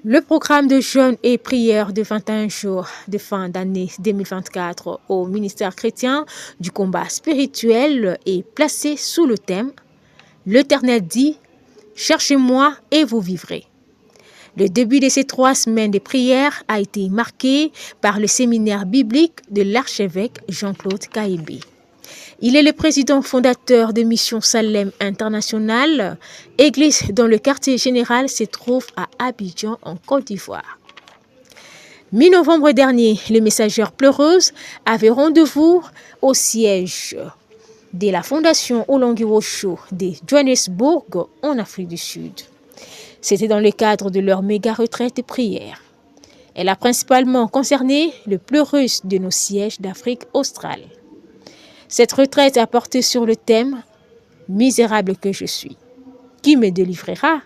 Le programme de jeûne et prière de 21 jours de fin d'année 2024 au ministère chrétien du combat spirituel est placé sous le thème « L'Éternel dit, cherchez-moi et vous vivrez ». Le début de ces 3 semaines de prière a été marqué par le séminaire biblique de l'archevêque Jean-Claude Kaïbi. Il est le président fondateur de Mission Salem International, église dont le quartier général se trouve à Abidjan, en Côte d'Ivoire. Mi-novembre dernier, les messagères pleureuses avaient rendez-vous au siège de la Fondation Olongi-Osho de Johannesburg, en Afrique du Sud. C'était dans le cadre de leur méga-retraite de prière. Elle a principalement concerné les pleureuses de nos sièges d'Afrique australe. Cette retraite a porté sur le thème « Misérable que je suis, qui me délivrera ?»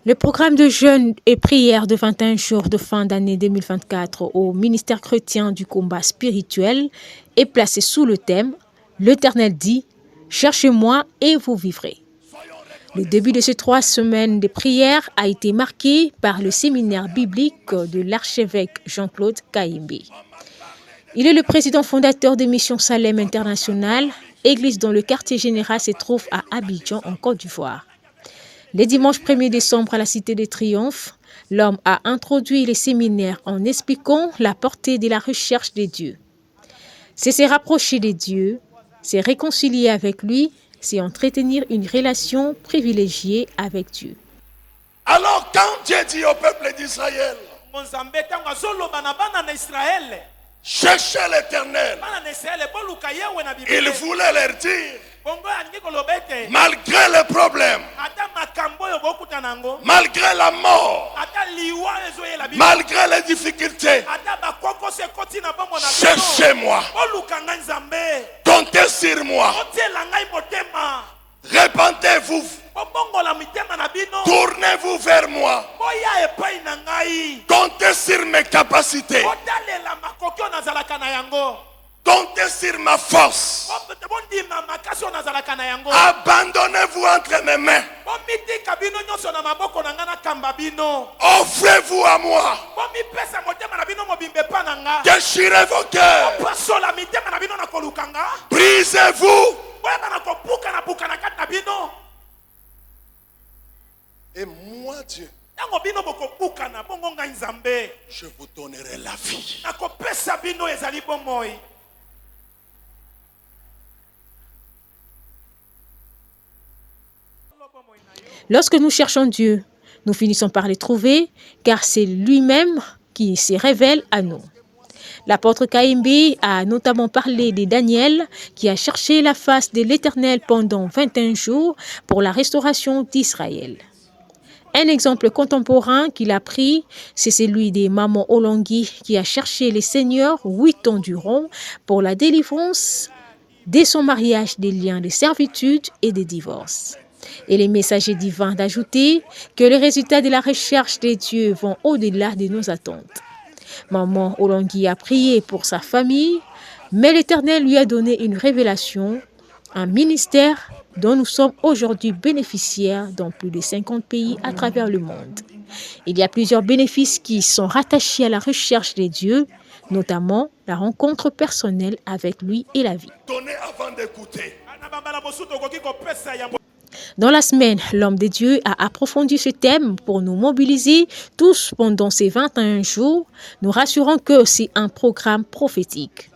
Le programme de jeûne et prière de 21 jours de fin d'année 2024 au ministère chrétien du combat spirituel est placé sous le thème « L'Éternel dit, cherchez-moi et vous vivrez ». Le début de ces 3 semaines de prière a été marqué par le séminaire biblique de l'archevêque Jean-Claude Kaïbi. Il est le président fondateur de Mission Salem International, église dont le quartier général se trouve à Abidjan, en Côte d'Ivoire. Le dimanche 1er décembre à la Cité des Triomphes, l'homme a introduit les séminaires en expliquant la portée de la recherche de Dieu. C'est se rapprocher de Dieu, se réconcilier avec lui, c'est entretenir une relation privilégiée avec Dieu. Alors quand Dieu dit au peuple d'Israël, cherchez l'Éternel, il voulait leur dire, malgré les problèmes, malgré la mort, malgré les difficultés, cherchez-moi, comptez sur moi, répentez-vous, tournez-vous vers moi, comptez sur mes capacités, comptez sur ma force, abandonnez-vous entre mes mains, offrez-vous à moi, déchirez vos cœurs, brisez-vous, et moi Dieu, je vous donnerai la vie. Lorsque nous cherchons Dieu, nous finissons par le trouver, car c'est lui-même qui se révèle à nous. L'apôtre Kaïbi a notamment parlé de Daniel, qui a cherché la face de l'Éternel pendant 21 jours pour la restauration d'Israël. Un exemple contemporain qu'il a pris, c'est celui de Maman Olongi, qui a cherché le Seigneur 8 ans durant pour la délivrance dès son mariage des liens de servitude et de divorce. Et les messagers divins d'ajouter que les résultats de la recherche de Dieu vont au-delà de nos attentes. Maman Olongi a prié pour sa famille, mais l'Éternel lui a donné une révélation, un ministère dont nous sommes aujourd'hui bénéficiaires dans plus de 50 pays à travers le monde. Il y a plusieurs bénéfices qui sont rattachés à la recherche de Dieu, notamment la rencontre personnelle avec lui et la vie. Donnez avant d'écouter. Dans la semaine, l'homme de Dieu a approfondi ce thème pour nous mobiliser tous pendant ces 21 jours, nous rassurant que c'est un programme prophétique.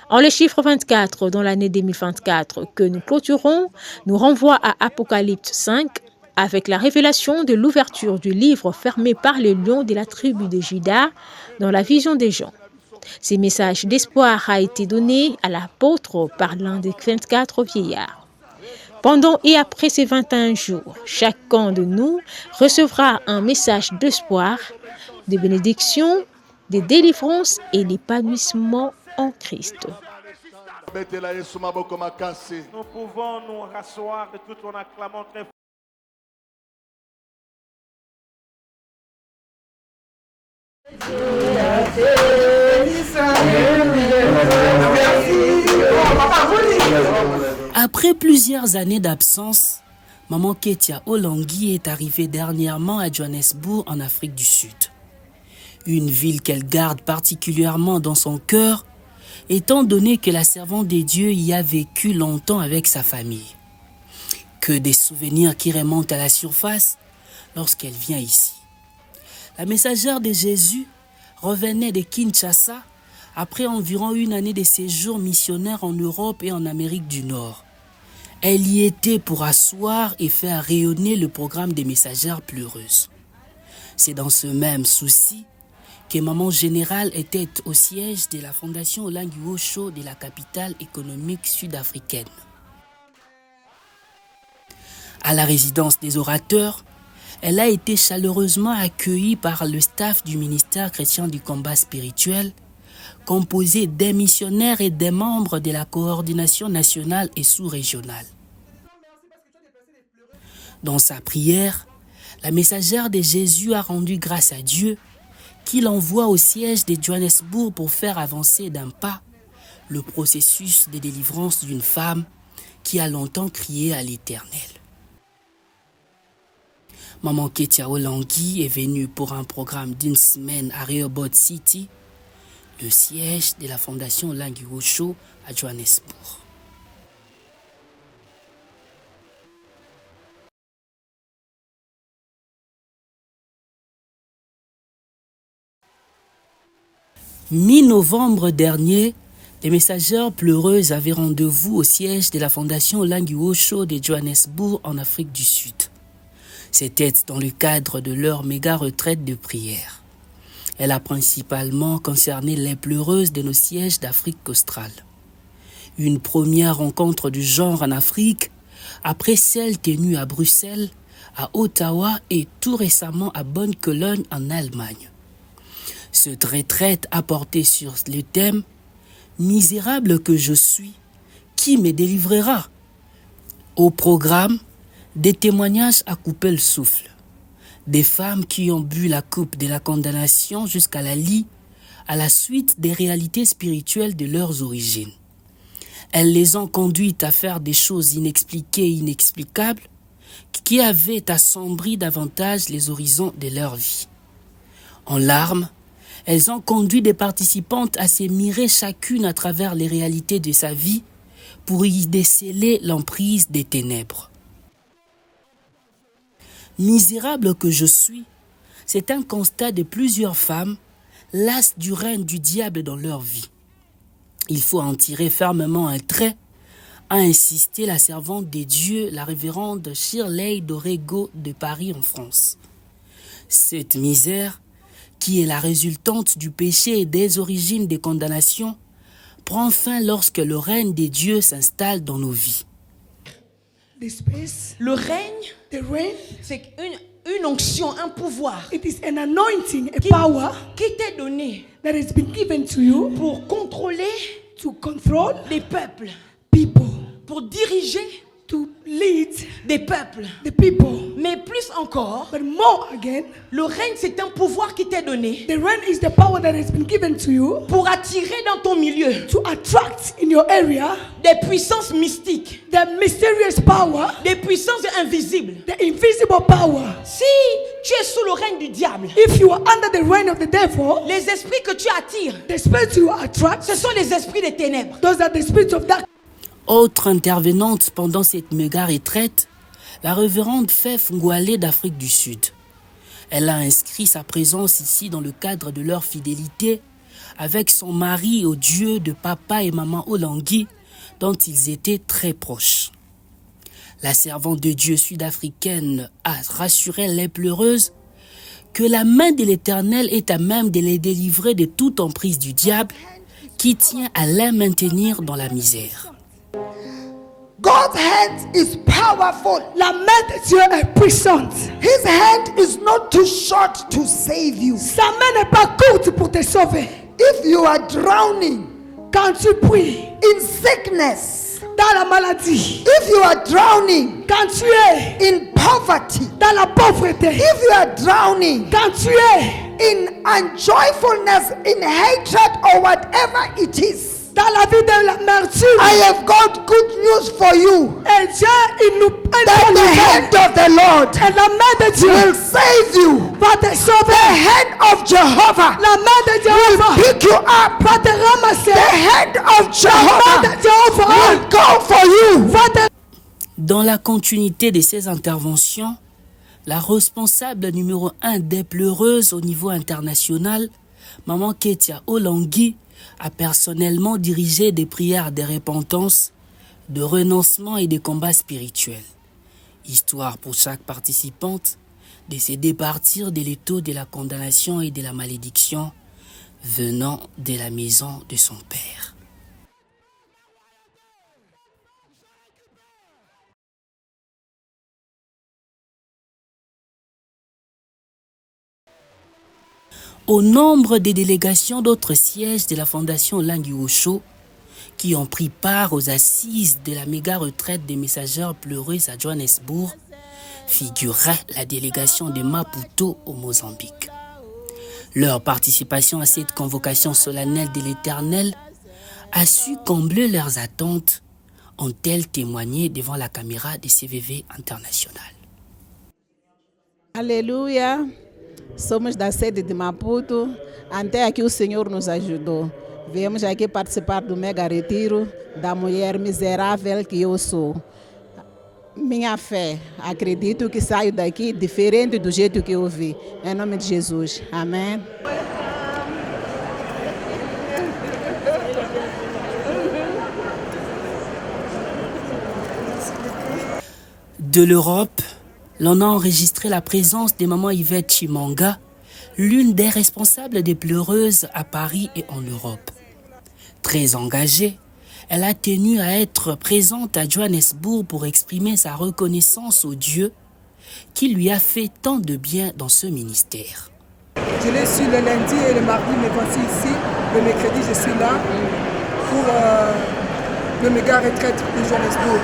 En le chiffre 24 dans l'année 2024 que nous clôturons, nous renvoie à Apocalypse 5 avec la révélation de l'ouverture du livre fermé par les lions de la tribu de Juda dans la vision des gens. Ce message d'espoir a été donné à l'apôtre par l'un des 24 vieillards. Pendant et après ces 21 jours, chacun de nous recevra un message d'espoir, de bénédiction, de délivrance et d'épanouissement en Christ. Nous pouvons nous rasseoir tout en acclamant très fort. Dieu a fait Après plusieurs années d'absence, maman Ketia Olangui est arrivée dernièrement à Johannesburg en Afrique du Sud. Une ville qu'elle garde particulièrement dans son cœur, étant donné que la servante des dieux y a vécu longtemps avec sa famille. Que des souvenirs qui remontent à la surface lorsqu'elle vient ici. La messagère de Jésus revenait de Kinshasa après environ une année de séjour missionnaire en Europe et en Amérique du Nord. Elle y était pour asseoir et faire rayonner le programme des messagères pleureuses. C'est dans ce même souci que Maman Générale était au siège de la Fondation Olengi Osho de la capitale économique sud-africaine. À la résidence des orateurs, elle a été chaleureusement accueillie par le staff du ministère chrétien du combat spirituel, composé des missionnaires et des membres de la coordination nationale et sous-régionale. Dans sa prière, la messagère de Jésus a rendu grâce à Dieu qui l'envoie au siège de Johannesburg pour faire avancer d'un pas le processus de délivrance d'une femme qui a longtemps crié à l'Éternel. Maman Ketia Olangui est venue pour un programme d'une semaine à Rehoboth City, le siège de la Fondation Olengi Osho à Johannesburg. Mi-novembre dernier, les messagères pleureuses avaient rendez-vous au siège de la Fondation Olengi Osho de Johannesburg en Afrique du Sud. C'était dans le cadre de leur méga-retraite de prière. Elle a principalement concerné les pleureuses de nos sièges d'Afrique australe. Une première rencontre du genre en Afrique, après celle tenue à Bruxelles, à Ottawa et tout récemment à Bonne-Cologne en Allemagne. Cette retraite a porté sur le thème « Misérable que je suis, qui me délivrera ?» Au programme, des témoignages à couper le souffle. Des femmes qui ont bu la coupe de la condamnation jusqu'à la lie à la suite des réalités spirituelles de leurs origines. Elles les ont conduites à faire des choses inexpliquées et inexplicables qui avaient assombri davantage les horizons de leur vie. En larmes, elles ont conduit des participantes à s'émirer chacune à travers les réalités de sa vie pour y déceler l'emprise des ténèbres. Misérable que je suis, c'est un constat de plusieurs femmes, lasses du règne du diable dans leur vie. Il faut en tirer fermement un trait, a insisté la servante des dieux, la révérende Shirley Dorego de Paris en France. Cette misère, qui est la résultante du péché et des origines des condamnations, prend fin lorsque le règne des dieux s'installe dans nos vies. Le règne, c'est une onction, un pouvoir It is an anointing, a power qui t'est donné that has been given to you pour contrôler to control les peuples, people, pour diriger to lead des peuples. the people. Mais plus encore, But more again, le règne, c'est un pouvoir qui t'est donné the reign is the power that has been given to you pour attirer dans ton milieu to attract in your area des puissances mystiques, the mysterious power, des puissances invisibles. the invisible power. Si tu es sous le règne du diable, If you are under the reign of the devil, les esprits que tu attires, the spirits you attract, ce sont les esprits des ténèbres. those are the spirits of darkness. Autre intervenante pendant cette méga retraite, la révérende Fef Ngwale d'Afrique du Sud. Elle a inscrit sa présence ici dans le cadre de leur fidélité avec son mari au Dieu de papa et maman Olangui, dont ils étaient très proches. La servante de Dieu sud-africaine a rassuré les pleureuses que la main de l'Éternel est à même de les délivrer de toute emprise du diable qui tient à les maintenir dans la misère. God's hand is powerful. La main de Dieu est puissante. His hand is not too short to save you. Sa main n'est pas courte pour te sauver. If you are drowning Quand tu pries in sickness, dans la maladie, if you are drowning quand tu es in poverty, dans la pauvreté, if you are drowning quand tu es in unjoyfulness, in hatred, or whatever it is, Dans la vie de l'amertume. I have got good news for you. Et Dieu, il nous That the hand of the Lord et la main de Dieu will save you. va te sauver. The hand of Jehovah La main de Jéhovah pick you up. va te ramasser. The hand of La main Jehovah de Jéhovah will go for you. va te... Dans la continuité de ces interventions, la responsable numéro 1 des pleureuses au niveau international, Maman Ketia Olangui, a personnellement dirigé des prières de repentance, de renoncement et de combats spirituels. Histoire pour chaque participante de se départir de l'étau de la condamnation et de la malédiction venant de la maison de son père. Au nombre des délégations d'autres sièges de la Fondation Lingui Osho qui ont pris part aux assises de la méga retraite des messagères pleureuses à Johannesburg, figurait la délégation de Maputo au Mozambique. Leur participation à cette convocation solennelle de l'Éternel a su combler leurs attentes, ont-elles témoigné devant la caméra de CVV International. Aleluia! Somos da sede de Maputo, até aqui o Senhor nos ajudou. Viemos aqui participar do mega retiro da mulher miserável que eu sou. Minha fé, acredito que saio daqui diferente do jeito que eu vi. Em nome de Jesus. Amém. De l'Europe, l'on a enregistré la présence de Maman Yvette Chimanga, l'une des responsables des pleureuses à Paris et en Europe. Très engagée, elle a tenu à être présente à Johannesburg pour exprimer sa reconnaissance au Dieu qui lui a fait tant de bien dans ce ministère. Je l'ai su le lundi et le mardi, mais voici ici. Le mercredi, je suis là pour le méga retraite de Johannesburg.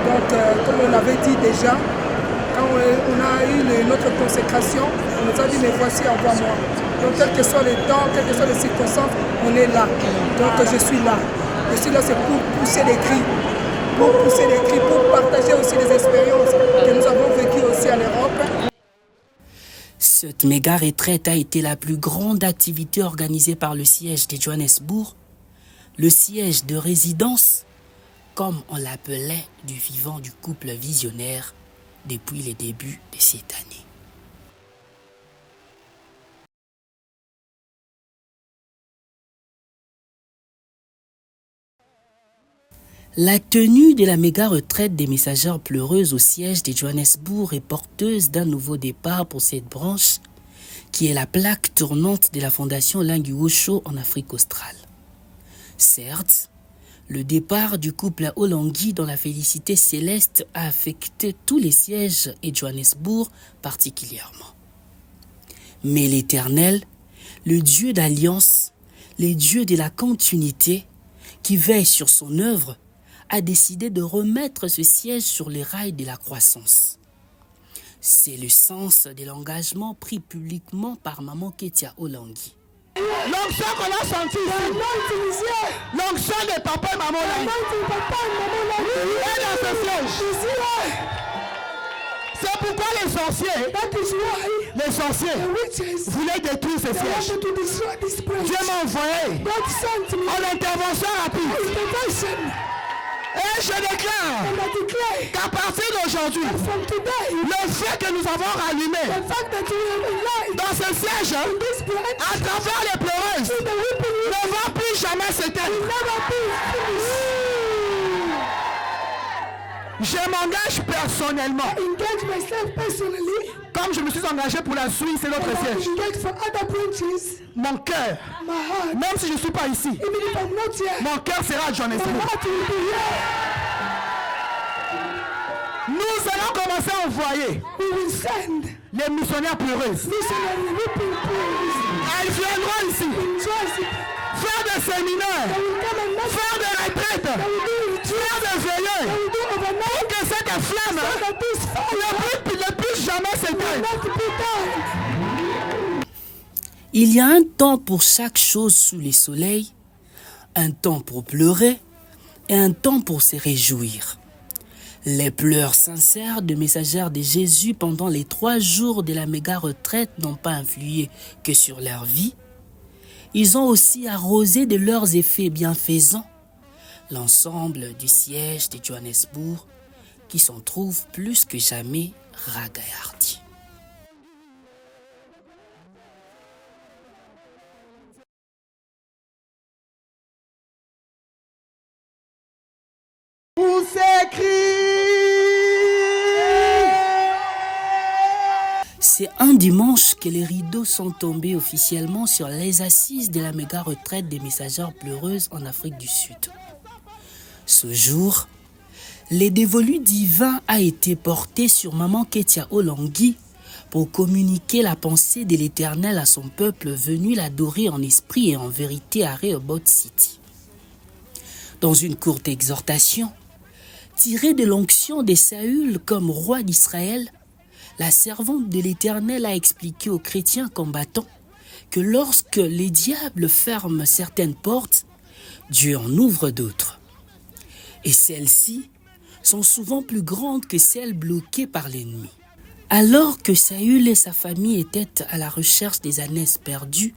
Donc, comme on l'avait dit déjà, quand on a eu notre consécration, on nous a dit, mais voici, envoie-moi. Donc, quel que soit le temps, quelles que soient les circonstances, on est là. Donc, je suis là. Je suis là, c'est pour pousser les cris. Pour partager aussi les expériences que nous avons vécues aussi en Europe. Cette méga retraite a été la plus grande activité organisée par le siège de Johannesburg, le siège de résidence, comme on l'appelait, du vivant du couple visionnaire depuis les débuts de cette année. La tenue de la méga retraite des messagères pleureuses au siège de Johannesburg est porteuse d'un nouveau départ pour cette branche qui est la plaque tournante de la Fondation Lingui Osho en Afrique australe. Certes, le départ du couple Olangui dans la félicité céleste a affecté tous les sièges et Johannesburg particulièrement. Mais l'Éternel, le Dieu d'alliance, le Dieu de la continuité, qui veille sur son œuvre, a décidé de remettre ce siège sur les rails de la croissance. C'est le sens de l'engagement pris publiquement par Maman Ketia Olangui. L'onction qu'on a senti ici. L'onction de papa et maman. Elle a ce siège. C'est pourquoi les sorciers voulaient détruire ce siège. Dieu m'a envoyé en intervention rapide. Et je déclare qu'à partir d'aujourd'hui, le feu que nous avons rallumé dans ce siège, à travers les pleureuses, ne va plus jamais s'éteindre. Je m'engage personnellement, comme je me suis engagé pour la Suisse et l'autre siège. Mon cœur, même si je ne suis pas ici, mon cœur sera à Johannesburg. Nous allons commencer à envoyer les missionnaires pleureuses. Elles viendront ici faire des séminaires, faire des retraites, faire des veillées, pour que cette flamme ne puisse jamais s'éteindre. Il y a un temps pour chaque chose sous les soleils, Un temps pour pleurer et un temps pour se réjouir. Les pleurs sincères de messagères de Jésus pendant les 3 jours de la méga retraite n'ont pas influé que sur leur vie. Ils ont aussi arrosé de leurs effets bienfaisants l'ensemble du siège de Johannesburg qui s'en trouve plus que jamais ragaillardi. Pour s'écrire. C'est un dimanche que les rideaux sont tombés officiellement sur les assises de la méga retraite des messagères pleureuses en Afrique du Sud. Ce jour, le dévolu divin a été porté sur Maman Ketia Olangui pour communiquer la pensée de l'Éternel à son peuple venu l'adorer en esprit et en vérité à Rehoboth City. Dans une courte exhortation, tirée de l'onction de Saül comme roi d'Israël, la servante de l'Éternel a expliqué aux chrétiens combattants que lorsque les diables ferment certaines portes, Dieu en ouvre d'autres. Et celles-ci sont souvent plus grandes que celles bloquées par l'ennemi. Alors que Saül et sa famille étaient à la recherche des ânesses perdues,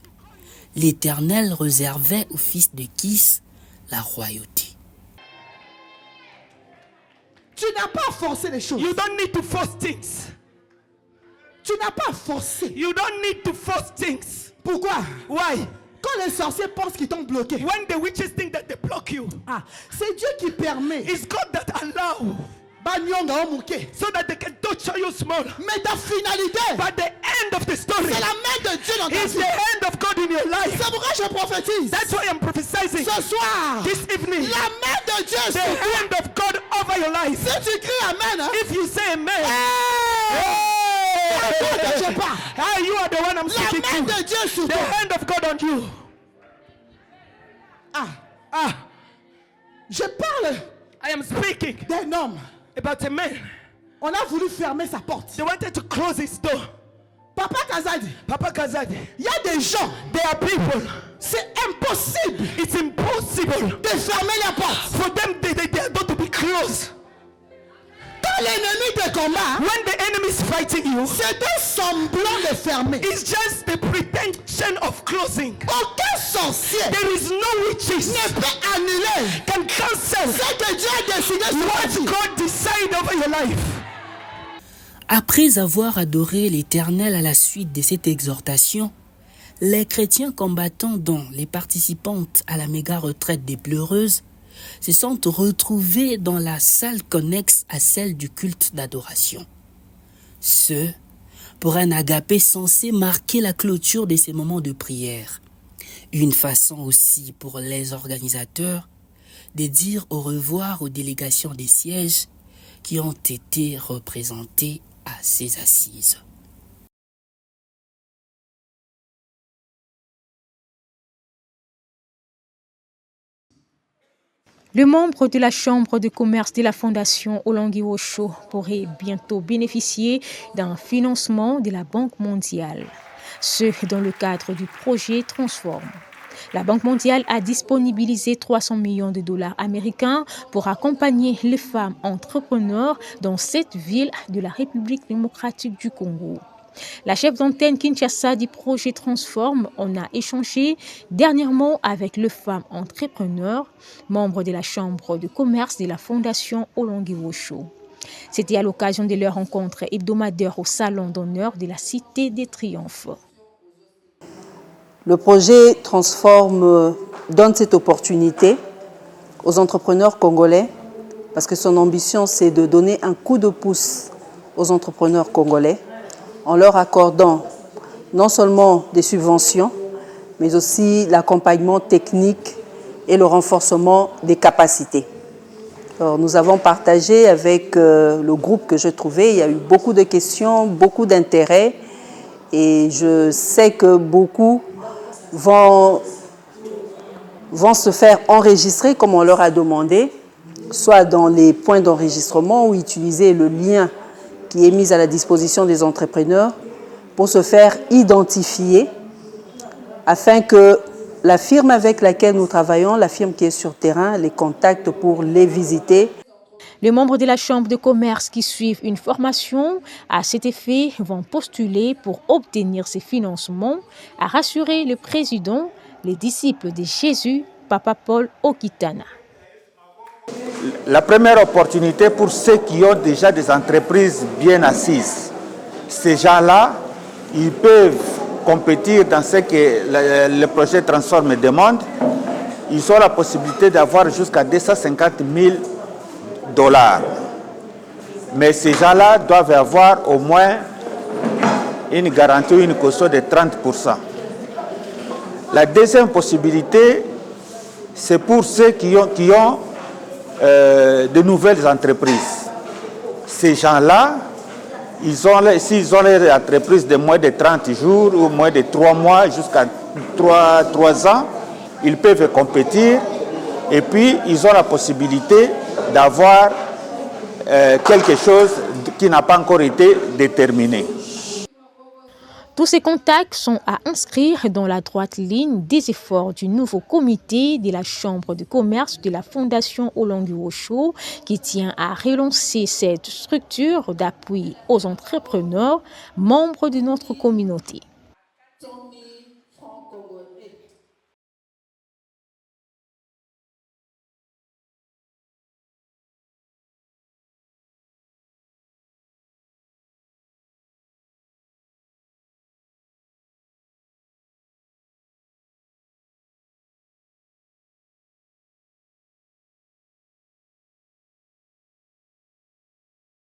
l'Éternel réservait au fils de Kis la royauté. Tu n'as pas forcé les choses. You don't need to force things. Tu n'as pas forcé. You don't need to force things. Pourquoi? Why? Quand les sorciers pensent qu'ils t'ont bloqué, When the witches think that they block you, c'est Dieu qui permet. it's God that allow So so that they can torture you small. mais ta finalité, But the end of the story c'est la main de Dieu dans ta is vie. the end of God in your life. C'est pourquoi je prophétise. That's why I'm prophesying Ce soir, this evening. la main de Dieu The sur toi. hand of God over your life. Si tu cries Amen, hein? If you say amen, Je parle. you are the one I'm La speaking main to. de Dieu sur The toi. hand of God on you. Je parle I am speaking d'un homme. about a man. On a voulu fermer sa porte. They wanted to close his door. Papa Kazadi, Papa Kazadi, il y a des gens, there are people. c'est impossible It's impossible de fermer la porte. for them, they are going to be closed. Quand l'ennemi te combat, When the enemy is fighting you, c'est un semblant de fermer. it's just the pretension of closing. Aucun sorcier There is no witches ne peut annuler can cancel ce que Dieu a décidé sur ta what vie. God decide over your life. Après avoir adoré l'Éternel à la suite de cette exhortation, les chrétiens combattants dont les participantes à la méga retraite des pleureuses se sont retrouvés dans la salle connexe à celle du culte d'adoration. Ce, pour un agapé censé marquer la clôture de ces moments de prière. Une façon aussi pour les organisateurs de dire au revoir aux délégations des sièges qui ont été représentées à ces assises. Le membre de la Chambre de commerce de la Fondation Olangui Osho pourrait bientôt bénéficier d'un financement de la Banque mondiale. Ce dans le cadre du projet Transform. La Banque mondiale a disponibilisé 300 millions de dollars américains pour accompagner les femmes entrepreneurs dans cette ville de la République démocratique du Congo. La chef d'antenne Kinshasa du projet Transform en a échangé dernièrement avec les femmes entrepreneurs, membres de la Chambre de commerce de la Fondation Olangui Osho. C'était à l'occasion de leur rencontre hebdomadaire au Salon d'honneur de la Cité des Triomphes. Le projet Transform donne cette opportunité aux entrepreneurs congolais parce que son ambition, c'est de donner un coup de pouce aux entrepreneurs congolais en leur accordant non seulement des subventions, mais aussi l'accompagnement technique et le renforcement des capacités. Alors, nous avons partagé avec le groupe que je trouvais, il y a eu beaucoup de questions, beaucoup d'intérêt, et je sais que beaucoup vont se faire enregistrer comme on leur a demandé, soit dans les points d'enregistrement ou utiliser le lien qui est mis à la disposition des entrepreneurs pour se faire identifier afin que la firme avec laquelle nous travaillons, la firme qui est sur terrain, les contacte pour les visiter. Les membres de la Chambre de commerce qui suivent une formation à cet effet vont postuler pour obtenir ces financements, a rassuré le président, les disciples de Jésus, Papa Paul Okitana. La première opportunité pour ceux qui ont déjà des entreprises bien assises. Ces gens-là, ils peuvent compétir dans ce que le projet Transforme demande. Ils ont la possibilité d'avoir jusqu'à 250 000 $. Mais ces gens-là doivent avoir au moins une garantie, une caution de 30%. La deuxième possibilité, c'est pour ceux qui ont de nouvelles entreprises. Ces gens-là, s'ils ont les entreprises de moins de 30 jours ou moins de 3 mois jusqu'à 3 ans, ils peuvent compétir et puis ils ont la possibilité d'avoir quelque chose qui n'a pas encore été déterminé. Tous ces contacts sont à inscrire dans la droite ligne des efforts du nouveau comité de la Chambre de commerce de la Fondation Olangi Osho qui tient à relancer cette structure d'appui aux entrepreneurs membres de notre communauté.